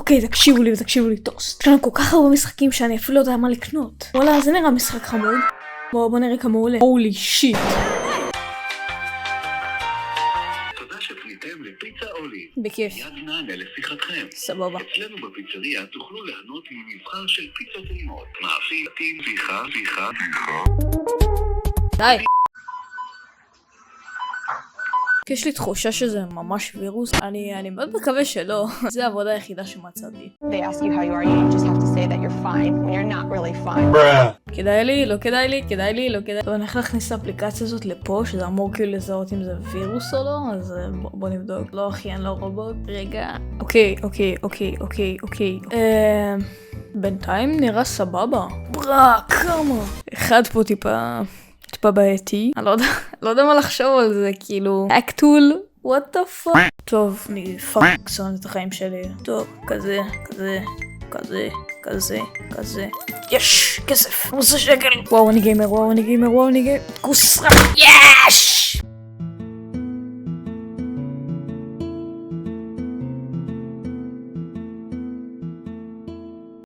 אוקיי, תקשיבו לי, טוסט. יש לנו כל כך הרבה משחקים שאני אפילו לא יודע מה לקנות. וואלה, זה נראה משחק חמוד. בוא נראה כמה עולה. הולי שיט. תודה שפניתם לפיצה אולי. בכיף. מיד נענה לשיחתכם. סבבה. אצלנו בפיצריה תוכלו ליהנות ממבחר של פיצות טעימות. מאפים, שיחה. די. יש לי תחושה שזה ממש וירוס, אני מאוד מקווה שלא. זה העבודה היחידה שמצאתי. They ask you how you are, you just have to say that you're fine when you're not really fine. כדאי לי, לא כדאי לי. טוב, אני הולך להכניס את האפליקציה הזאת לפה, שזה אמור כאילו לזהות אם זה וירוס או לא, אז בוא נבדוק. לא אחי, אני לא רובוט. רגע. אוקיי. בינתיים נראה סבבה. כמה. אחד פה טיפה בעייתי. אני לא יודע מה לחשוב על זה, כאילו... אקטול, what the fuck? טוב, אני פאק סון את החיים שלי. טוב, כזה. יש! כסף! 15 שקל! וואו, אני גיימר. כוסרה! יש!